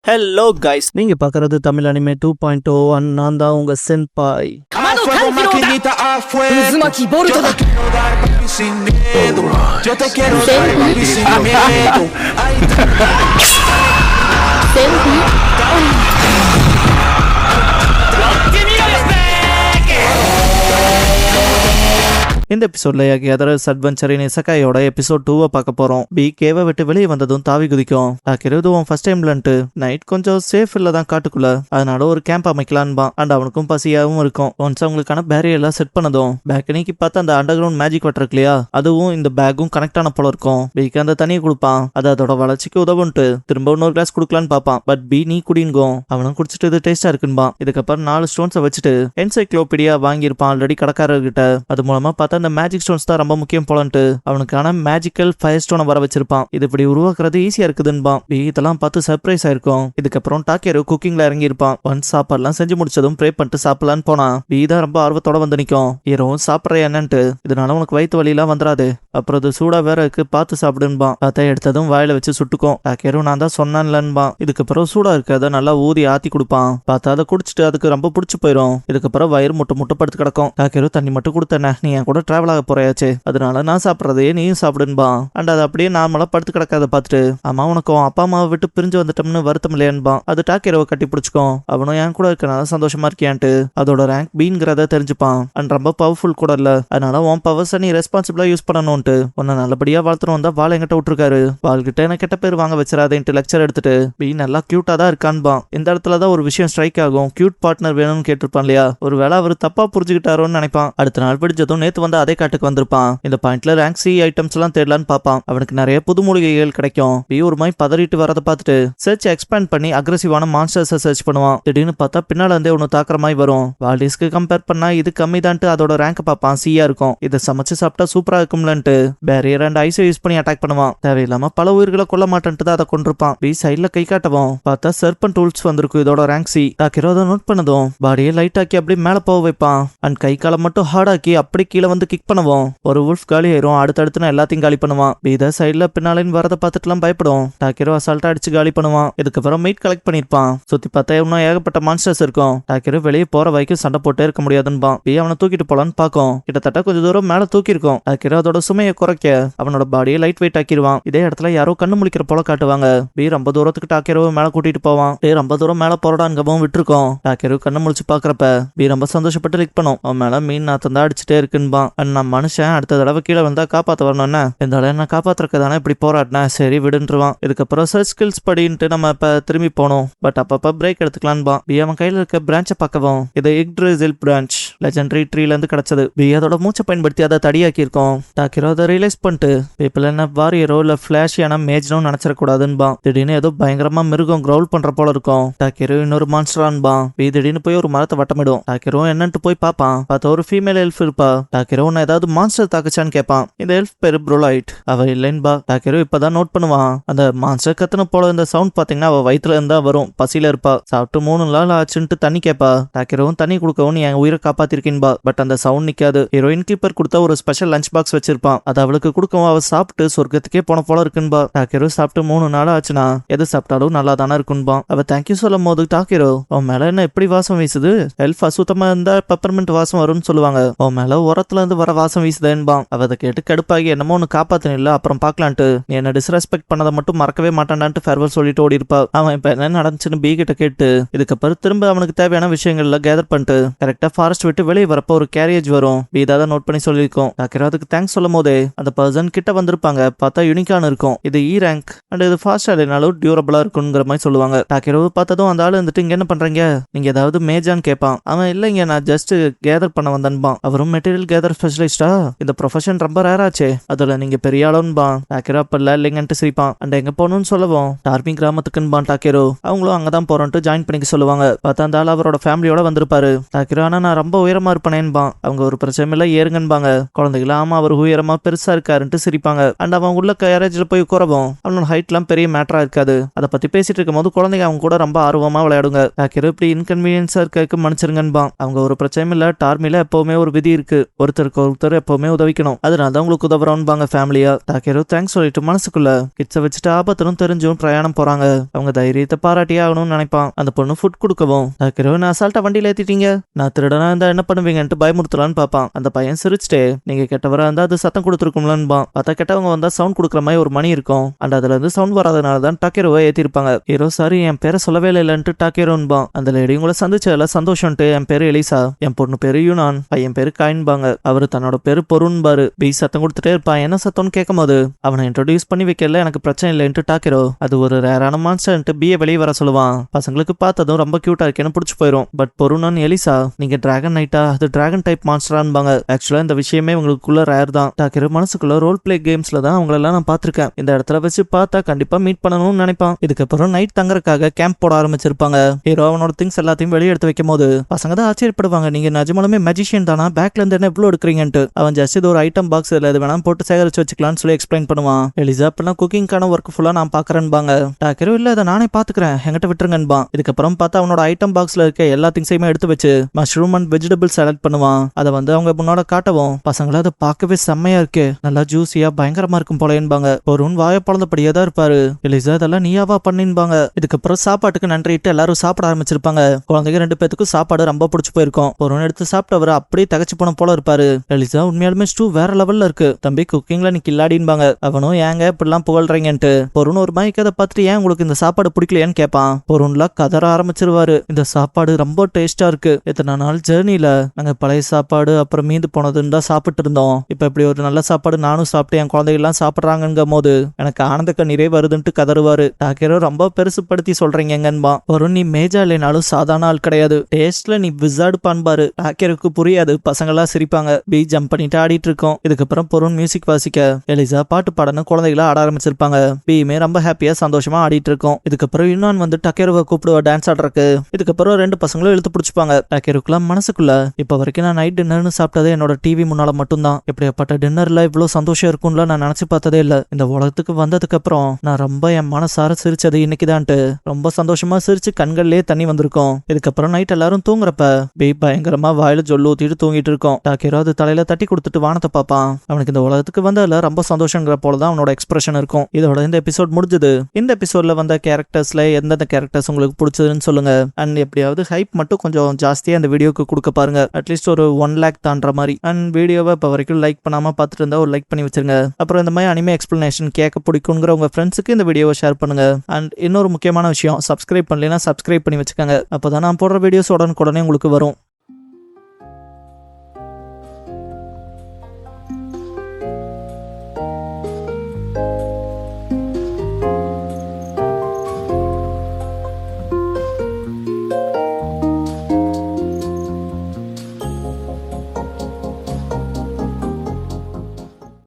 Hello guys, நீங்க பார்க்கறது Tamil anime 2.0 நான் தான் உங்க சென்பாய். இந்த எபிசோட்ல கேதரஸ் அட்வென்ச்சரின் இசக்காயோட எபிசோட் 2 பார்க்க போறோம். பி கேவை விட்டு வெளியே வந்ததும் தாவி குதிக்கும். இதுவும் ஃபர்ஸ்ட் டைம்லன்ட்டு நைட் கொஞ்சம் சேஃப் இல்ல தான் காட்டுக்குள்ள, அதனால ஒரு கேம்ப் அமைக்கலான்பா. அண்ட் அவனுக்கும் பசியாவும் இருக்கும். ஒன்ஸ் அவங்களுக்கான பேரியர் எல்லாம் செட் பண்ணதும் பேக் நீக்கி பார்த்தா அந்த அண்டர் கிரவுண்ட் மேஜிக் வாட்டர் இருக்கு இல்லையா, அதுவும் இந்த பேக்கும் கனெக்ட் ஆன போல இருக்கும். பிக்கு அந்த தண்ணியை கொடுப்பான். அது அதோட வளர்ச்சிக்கு உதவுன்ட்டு திரும்ப இன்னொரு கிளாஸ் குடுக்கலான்னு பார்ப்பான். பட் பி நீ குடிங்கோ, அவனும் குடிச்சிட்டு இது டேஸ்டா இருக்குன்பா. இதுக்கப்புறம் 4 ஸ்டோன்ஸை வச்சுட்டு என்சைக்ளோபீடியா வாங்கியிருப்பான் ஆல்ரெடி கடைக்காரர்கிட்ட. அது மூலமா பார்த்தா அந்த மேஜிக் ஸ்டோன்ஸ் தான் ரொம்ப முக்கியம் போலன்ட்டு அவனுக்கான மேஜிக்கல் ஃபயர் ஸ்டோனை வர வச்சிருப்பான். இது இப்படி உருவாக்குறது ஈஸியா இருக்குதுன்பா. இதெல்லாம் பார்த்து சர்ப்ரைஸ் ஆயிருக்கும். இதுக்கப்புறம் டாக்கேரோ குக்கிங்ல இறங்கி இருப்பான். ஒன்ஸ் சாப்பாடுலாம் செஞ்சு முடிச்சதும் ப்ரே பண்ணிட்டு சாப்பிடலான்னு போனா தான் ரொம்ப ஆர்வத்தோட வந்து நிக்கும். ஹீரோவும் சாப்பிட்ற என்னன்ட்டு, இதனால உனக்கு வயிற்று வலியெல்லாம் வந்துடாது, அப்புறம் அது சூடா வேற இருக்கு, பார்த்து சாப்பிடுன்பா. பார்த்தா எடுத்ததும் வாயில வச்சு சுட்டுக்கும். டாக்கேரோ நான் தான் சொன்னான்லன்பா. இதுக்கப்புறம் சூடா இருக்கு, அதை நல்லா ஊதி ஆத்தி கொடுப்பான். பார்த்தா அதை குடிச்சிட்டு அதுக்கு ரொம்ப பிடிச்சி போயிடும். இதுக்கப்புறம் வயிறு முட்டை படுத்து கிடக்கும். டாக்கேரோ தண்ணி மட்டும் கொடுத்தேன், நீ என் கூட டிராவல் ஆக போறையாச்சு, அதனால நான் சாப்பிட்றதையே நீயும் சாப்பிடுன்பா. அண்ட் அது அப்படியே நார்மலா படுத்து கிடக்காத பார்த்துட்டு, ஆமா உனக்கும் அப்பா அம்மாவை விட்டு பிரிஞ்சு வந்துட்டோம்னு வருத்தம் இல்லையான்பா. அது டாக்கேரோவை கட்டி பிடிச்சிக்கும். அவனும் என் கூட இருக்கனால சந்தோஷமா இருக்கியான்ட்டு அதோட ரேங்க் பீங்கிறத தெரிஞ்சுப்பான். அண்ட் ரொம்ப பவர்ஃபுல் கூட இல்ல, அதனால உன் பவர்ஸை நீ ரெஸ்பான்சிபிளா யூஸ் பண்ணணும்ட்டு உன்னை நல்லபடியா வளர்த்துணும் வந்தா வாழை எங்கிட்ட விட்டுருக்காரு. வாழ்கிட்ட எனக்கு கெட்ட பேர் வாங்க வச்சிடாதேன்ட்டு லெக்சர் எடுத்துட்டு பீ நல்லா கியூட்டா தான் இருக்கான்பா. இந்த இடத்துலதான் ஒரு விஷயம் ஸ்ட்ரைக் ஆகும். கியூட் பார்ட்னர் வேணும்னு கேட்டிருப்பான் இல்லையா, ஒரு வேளை அவர் தப்பா புரிஞ்சுக்கிட்டாரோன்னு நினைப்பான். அடுத்த நாள் பிடிச்சதும் நேத்து வந்து அதே காட்டுக்கு வந்திருப்பான். இந்த பாயிண்ட்ல ரேங்க் சி ஐட்டம்ஸ் எல்லாம் தேடலான்னு பார்ப்பான். அவனுக்கு நிறைய புது மூலிகைகள் கிடைக்கும். பி ஒரு மாதிரி பதறிட்டு வரதை பார்த்துட்டு சர்ச் எக்ஸ்பேண்ட் பண்ணி அக்ரெசிவான மான்ஸ்டர்ஸை சர்ச் பண்ணுவான். திடீர்னு பார்த்தா பின்னால இருந்தே ஒன்னு தாக்குற மாதிரி வரும். வால்டிஸ்க்கு கம்பேர் பண்ணா இது கம்மி தான்ட்டு அதோட ரேங்க் பார்ப்பான். சியா இருக்கும். இதை சமைச்சு சாப்பிட்டா சூப்பரா இருக்கும்லன்ட்டு பேரியர் அண்ட் ஐஸை யூஸ் பண்ணி அட்டாக் பண்ணுவான். தேவையில்லாம பல உயிர்களை கொல்ல மாட்டேன்ட்டு தான் அதை கொண்டிருப்பான். பி சைட்ல கை காட்டவும் பார்த்தா சர்பன் டூல்ஸ் வந்திருக்கும். இதோட ரேங்க் சி. டாக்கேரோ அதை நோட் பண்ணதும் பாடியை லைட் ஆக்கி அப்படியே மேல போக வைப்பான். அண்ட் கை காலை மட்டும் ஹார்ட் ஆக்கி அப்படி கீழே வந்து கிக் பண்ணுவோம். ஒரு உல்ஃப் காலி ஆயிரும். அடுத்தடுத்து எல்லாத்தையும் காலி பண்ணுவான். இத சைட்ல பின்னாலின் வரதை பார்த்துட்டுலாம் பயப்படும். டாக்கேரோ அசால்ட்டா அடிச்சு காலி பண்ணுவான். இதுக்கப்புறம் மீட் கலெக்ட் பண்ணிருப்பான். சுத்தி பார்த்தா இன்னும் ஏகப்பட்ட மான்ஸ்டர்ஸ் இருக்கும். டாக்கேரோ வெளியே போற வரைக்கும் சண்டை போட்டே இருக்க முடியாதுன்னு பி அவனை தூக்கிட்டு போலான்னு பாக்கும். கிட்டத்தட்ட கொஞ்சம் தூரம் மேல தூக்கி இருக்கும். டாக்கேரோ அதோட சுமையை குறைக்க அவனோட பாடியை லைட் வெயிட் ஆக்கிடுவான். இதே இடத்துல யாரோ கண்ணு முழிக்கிற போல காட்டுவாங்க. பி ரொம்ப தூரத்துக்கு டாக்கேரோ மேல கூட்டிட்டு போவான். ரொம்ப தூரம் மேல போறடான்கவும் விட்டுருக்கோம். டாக்கேரோ கண்ணு முழிச்சு பாக்குறப்ப பி ரொம்ப சந்தோஷப்பட்டு லிக் பண்ணும். அவன் மேல மீன் நாத்தம் தான் அடிச்சுட்டே இருக்குன்பா. நான் மனுஷன் அடுத்த தடவை கீழே வந்தா காப்பாத்த வரணும்னா இருந்தாலும் என்ன காப்பாத்துறதுக்கு தானே இப்படி போராட்டினா சரி விடுன்றுவான். இதுக்கப்புறம் சர்ச் ஸ்கில்ஸ் படின்ட்டு நம்ம இப்ப திரும்பி போனோம். பட் அப்பப்ப பிரேக் எடுத்துக்கலான்பா. பி அவன் கையில இருக்க பிரான்ச்சை பார்க்கவும் இது இக்ட்ரிசில் பிரான்ச் லெஜெண்டரி ட்ரீல இருந்து கிடைச்சது. பி அதோட மூச்சை பயன்படுத்தி அதை தடியாக்கி இருக்கோம். டாக்கேரோ அதை ரியலைஸ் பண்ணிட்டு பீப்பிள் என்ன வாரியரோ இல்ல பிளாஷியான மேஜ்னும் நினைச்சிடக்கூடாதுன்பா. திடீர்னு ஏதோ பயங்கரமா மிருகம் கிரவுல் பண்ற போல இருக்கும். டாக்கேரோ இன்னொரு மான்ஸ்டரான்பா. பி திடீர்னு போய் ஒரு மரத்தை வட்டமிடும். டாக்கேரோ என்னன்ட்டு போய் பாப்பான். பார்த்தா ஒரு ஃபீமேல் எல்ஃப் இருப்பா. டாக்கேரோ உன்னை ஏதாவது மான்ஸ்டர் தாக்குச்சான்னு கேட்பான். இந்த எல்ஃப் பேரு ப்ரோலைட். அவ இல்லைன்பா. டாக்கேரோ இப்பதான் நோட் பண்ணுவான். அந்த மான்ஸ்டர் கத்துன போல இந்த சவுண்ட் பாத்தீங்கன்னா அவ வயிற்றுல இருந்தா வரும். பசியில இருப்பா. சாப்பிட்டு 3 நாள் ஆச்சுன்ட்டு தண்ணி கேட்பா. டாக்கேரோவும் தண்ணி கொடுக்கவும் என் உயிரை காப்பாத்திருக்கேன்பா. பட் அந்த சவுண்ட் நிக்காது. ஹீரோயின் கீப்பர் கொடுத்த ஒரு ஸ்பெஷல் லஞ்ச் பாக்ஸ் வச்சிருப்பான். அது அவளுக்கு கொடுக்கவும் அவ சாப்பிட்டு சொர்க்கத்துக்கே போன போல இருக்குன்பா. டாக்கேரோ சாப்பிட்டு 3 நாள் ஆச்சுன்னா எது சாப்பிட்டாலும் நல்லா தானே இருக்குன்பா. அவ தேங்க்யூ சொல்லும் போது டாக்கேரோ அவன் மேல என்ன எப்படி வாசம் வீசுது, எல்ஃப் அசுத்தமா இருந்தா பெப்பர்மெண்ட் வாசம் வரும்னு சொல்லுவாங்க, அவன் மேல உரத்துல இருந்து வர வாசம் வீசுதேன்பா. அவ அதை கேட்டு கடுப்பாகி என்னமோ ஒன்னு காப்பாத்தினில்ல அப்புறம் பாக்கலான்ட்டு நீ என்ன டிஸ்ரெஸ்பெக்ட் பண்ணதை மட்டும் மறக்கவே மாட்டான்ட்டு ஃபேர்வெல் சொல்லிட்டு ஓடி இருப்பா. அவன் இப்ப என்ன நடந்துச்சுன்னு பி கிட்ட கேட்டு இதுக்கப்புறம் திரும்ப அவனுக்கு தேவையான விஷயங்கள்ல கேதர் பண்ணிட்டு கரெக்டா ஃபாரஸ்ட் விட்டு வெளியே வரப்போ ஒரு கேரியேஜ் வரும். பி தான் நோட் பண்ணி சொல்லியிருக்கோம். டாக்கேரோ அதுக்கு தேங்க்ஸ் சொல்லும் போதே அந்த பர்சன் கிட்ட வந்திருப்பாங்க. பார்த்தா யூனிக்கான இருக்கும். இது இ ரேங்க் அண்ட் இது ஃபாஸ்ட் ஆடினாலும் டியூரபிளா இருக்குங்கிற மாதிரி சொல்லுவாங்க. டாக்கேரோ பார்த்ததும் அந்த ஆளு வந்துட்டு இங்க என்ன பண்றீங்க, நீங்க ஏதாவது மேஜான்னு கேட்பான். அவன் இல்லைங்க நான் ஜஸ்ட் கேதர் பண்ண வந்தேன்பான். அவரும் மெட்டீரியல் கேதர் ஸ்பெஷலிஸ்டா, இந்த ப்ரொஃபஷன் ரொம்ப ரேராச்சே, அதுல நீங்க பெரிய ஆளோன்பான். டாக்கேரோ அப்பல்ல இல்லைங்கன்ட்டு சிரிப்பான். அண்ட் எங்க போகணும்னு சொல்லவும் டார்மி கிராமத்துக்குன்பான் டாக்கேரோ. அவங்களும் அங்கதான் போறோன்ட்டு ஜாயின் பண்ணிக்க சொல்லுவாங்க. பார்த்தா அந்த ஆள் அவரோட ஃபேமிலியோட வந்திருப்பாரு. டாக்கேரோ ஆனா நான் ரொம்ப உயரமா இருப்பேனேன்பான். அவங்க ஒரு பிரச்சனை இல்ல ஏறுங்கன்பாங்க. குழந்தைகள ஆமா அவர் உயரமா பெருசா இருக்காருன்ட்டு சிரிப்பாங்க. அண்ட் அவன் உள்ள கேரேஜ்ல போய் உட்காரவும் அவனோட ஹைட் எல்லாம் பெரிய மேட்டரா இருக்காது. அதை பத்தி பேசிட்டு இருக்கும் போது குழந்தைங்க அவங்க கூட ரொம்ப ஆர்வமா விளையாடுங்க. டாக்கேரோ இப்படி இன்கன்வீனியன்ஸா இருக்க மன்னிச்சிருங்கன்பான். அவங்க ஒரு பிரச்சனையும் இல்ல, டார்மில எப்பவுமே ஒரு விதி இருக்கு, ஒருத்தர் ஒருத்தருக்கு ஒருத்தர் எப்பவுமே உதவிக்கணும், அதனால தான் உங்களுக்கு உதவுறோம்பாங்க ஃபேமிலியா. டாக்கேரோ தேங்க்ஸ் சொல்லிட்டு மனசுக்குள்ள கிட்ஸை வச்சுட்டு ஆபத்தும் தெரிஞ்சும் பிரயாணம் போறாங்க. அவங்க தைரியத்தை பாராட்டியே ஆகணும்னு நினைப்பான். அந்த பொண்ணு ஃபுட் கொடுக்கவும் டாக்கேரோ நான் அசால்ட்டா வண்டியில ஏத்திட்டீங்க, நான் திருடனா இருந்தா என்ன பண்ணுவீங்கன்ட்டு பயமுறுத்தலான்னு பாப்பான். அந்த பையன் சிரிச்சுட்டே நீங்க கெட்டவரா இருந்தா அது சத்தம் கொடுத்துருக்கும்லன்பா. பார்த்தா கெட்டவங்க வந்தா சவுண்ட் கொடுக்குற மாதிரி ஒரு மணி இருக்கும், அண்ட் அதுல இருந்து சவுண்ட் வராதனால தான் டாக்கேரோவை ஏத்திருப்பாங்க. ஹீரோ சாரி என் பேரை சொல்லவே இல்லைன்ட்டு டாக்கேரோன்பா. அந்த லேடி உங்களை சந்திச்சதுல சந்தோஷம்ட்டு, என் பேரு எலிசா, என் பொண்ணு பேரு யூனான், பையன் பேரு காயின்பாங்க. அவரு தன்னோட பேரு பொருண்பாரு. பி சத்தம் கொடுத்துட்டே இருப்பான். என்ன சத்தம்னு கேட்கும் போது அவனை இன்ட்ரோடியூஸ் பண்ணி வைக்கல எனக்கு பிரச்சனை இல்லைன்ட்டு டாக்கேரோ அது ஒரு ரேரான மான்ஸ்டர்ன்ட்டு பிஏ வெளியே வர சொல்லுவான். பசங்களுக்கு பார்த்ததும் ரொம்ப கியூட்டா இருக்கேன்னு பிடிச்சி போயிடும். பட் பொருணன் எலிசா நீங்க டிராகன் நைட்டா, அது டிராகன் டைப் மான்ஸ்டரான்பாங்க. ஆக்சுவலா இந்த விஷயமே உங்களுக்குள்ள ரேர் தான். டாக்கேரோ மனசுக்குள்ள ரோல் பிளே கேம்ஸ்ல தான் அவங்களெல்லாம் நான் பாத்திருக்கேன், இந்த இடத்துல வச்சு பார்த்தா கண்டிப்பா மீட் பண்ணணும்னு நினைப்பான். இதுக்கப்புறம் நைட் தங்கறதுக்காக கேம்ப் போட ஆரம்பிச்சிருப்பாங்க. ஹீரோ அவனோட திங்ஸ் எல்லாத்தையும் வெளியே எடுத்து வைக்கும் போது பசங்க தான் ஆச்சரியப்படுவாங்க, நீங்க நிஜமாலுமே மேஜிஷியன் தானா, பேக்ல இருந்து என்ன இவ்வளவு எடுக்கிறீங்கன்ட்டு. அவன் ஜஸ்ட் இது ஒரு ஐட்டம் பாக்ஸ், இதுல எது வேணா போட்டு சேகரிச்சு வச்சுக்கலாம்னு சொல்லி எக்ஸ்பிளைன் பண்ணுவான். எலிசா அப்பெல்லாம் குக்கிங்கான ஒர்க் ஃபுல்லா நான் பாக்குறேன்பாங்க. டாக்கேரோ இல்ல அதை நானே பாத்துக்கிறேன் என்கிட்ட விட்டுருங்கன்பா. இதுக்கப்புறம் பார்த்தா அவனோட ஐட்டம் பாக்ஸ்ல இருக்க எல்லா திங்ஸையுமே எடுத்து வச்சு மஷ்ரூம் அண்ட் வெஜிடபிள் சாலட் பண்ணுவான். அதை வந்து அவங்க முன்னோட காட்டவும் பசங்களை அதை பார்க்கவே செம்மையா இருக்கு, நல்லா ஜூசியா பயங்கரமா இருக்கும் போலேன்பாங்க. பொருண் வாய பழந்தபடியே தான் இருப்பாரு. எலிசா இதெல்லாம் நீயாவா பண்ணின்பாங்க. இதுக்கப்புறம் சாப்பாட்டுக்கு நன்றிட்டு எல்லாரும் சாப்பிட ஆரம்பிச்சிருப்பாங்க. குழந்தைங்க 2 பேத்துக்கும் சாப்பாடு ரொம்ப பிடிச்சு போயிருக்கும். பொருண் எடுத்து சாப்பிட்டவர் அப்படியே தகச்சு போன போல இருப்பாரு. எலிசா உண்மையாலுமே ஸ்டூ வேற லெவல்ல இருக்கு தம்பி, குக்கிங்ல நீ கில்லாடின்பாங்க. அவனும் ஏங்க இப்படிலாம் புகழ்றீங்கன்ட்டு. பொருண் ஒரு மாதிரி கதை பார்த்துட்டு ஏன் உங்களுக்கு இந்த சாப்பாடு பிடிக்கலையான்னு கேட்பான். பொருண்லாம் கதற ஆரம்பிச்சிருவாரு, இந்த சாப்பாடு ரொம்ப டேஸ்டா இருக்கு, இத்தனை நாள் ஜேர்னில நாங்க பழைய சாப்பாடு அப்புறம் மீந்து போனதுன்னு தான் சாப்பிட்டு இருந்தோம், இப்ப இப்படி ஒரு நல்ல சாப்பாடு நானும் சாப்பிட்டு என் குழந்தைகள்லாம் சாப்பிட்றாங்கும் போது எனக்கு ஆனந்த கண்ணீரே வருதுன்ட்டு கதறுவாரு. டாக்கேரோ ரொம்ப பெருசுப்படுத்தி சொல்றீங்கன்பா. பொருண் நீ மேஜா இல்லைனாலும் சாதாரண ஆள் கிடையாது, டேஸ்ட்ல நீ விசார்டு பான்பாரு. டாக்கேருக்கு புரியாது, பசங்களாம் சிரிப்பாங்க. பி ஜம்ப் பண்ணிட்டு ஆடிட்டு இருக்கோம். இதுக்கப்புறம் பொருண் மியூசிக் வாசிக்க எலிசா பாட்டு பாடன்னு குழந்தைகளை ஆட ஆரம்பிச்சிருப்பாங்க. பியுமே ரொம்ப ஹாப்பியா சந்தோஷமா ஆடிட்டு இருக்கோம். இதுக்கப்புறம் யூனான் வந்து டக்கேரோவை கூப்பிடுவா டான்ஸ் ஆடுறக்கு. இதுக்கப்புறம் 2 பசங்களும் இழுத்து பிடிச்சிப்பாங்க. டக்கேருக்குலாம் மனசுக்குள்ள இப்ப வரைக்கும் நான் நைட் டின்னர்னு சாப்பிட்டதே என்னோட டிவி முன்னால மட்டும்தான், இப்படியாப்பட்ட டின்னர்ல இவ்வளவு சந்தோஷம் இருக்கும்ல நான் நினைச்சு பார்த்ததே இல்ல. இந்த உலகத்துக்கு வந்ததுக்கு அப்புறம் நான் ரொம்ப என் மனசார சிரிச்சது இன்னைக்குதான்ட்டு ரொம்ப சந்தோஷமா சிரிச்சு கண்கள்லயே தண்ணி வந்திருக்கும். இதுக்கப்புறம் நைட் எல்லாரும் தூங்குறப்ப பி பயங்கரமா வாயில ஜொல்லு ஊத்திட்டு தூங்கிட்டு இருக்கோம். டாக்கேரோ அது தலையில தட்டி கொடுத்துட்டு வானத்தை பார்ப்பான். அவனுக்கு இந்த உலகத்துக்கு வந்ததுல ரொம்ப சந்தோஷங்கிற போலதான் அவனோட எக்ஸ்பிரஷன் இருக்கும். இதோட இந்த எபிசோட் முடிஞ்சது. இந்த எபிசோட்ல வந்த கேரக்டர்ஸ்ல எந்தெந்த கேரக்டர்ஸ் உங்களுக்கு பிடிச்சதுன்னு சொல்லுங்க. அண்ட் எப்படியாவது ஹைப் மட்டும் கொஞ்சம் ஜாஸ்தியா இந்த வீடியோக்கு கொடுக்க பாருங்க, அட்லீஸ்ட் ஒரு 1 lakh தான்ற மாதிரி. அண்ட் வீடியோவை இப்போ வரைக்கும் லைக் பண்ணாம பார்த்துட்டு இருந்தா ஒரு லைக் பண்ணி வச்சிருங்க. அப்புறம் இந்த மாதிரி அனிமே எக்ஸ்பிளனேஷன் கேட்க பிடிக்குங்கிற உங்க ஃப்ரெண்ட்ஸுக்கு இந்த வீடியோவை ஷேர் பண்ணுங்க. அண்ட் இன்னொரு முக்கியமான விஷயம், சப்ஸ்கிரைப் பண்ணலைன்னா சப்ஸ்கிரைப் பண்ணி வச்சுக்கோங்க, அப்போதான் நான் போடுற வீடியோஸ் உடனுக்குடனே உங்களுக்கு வரும்.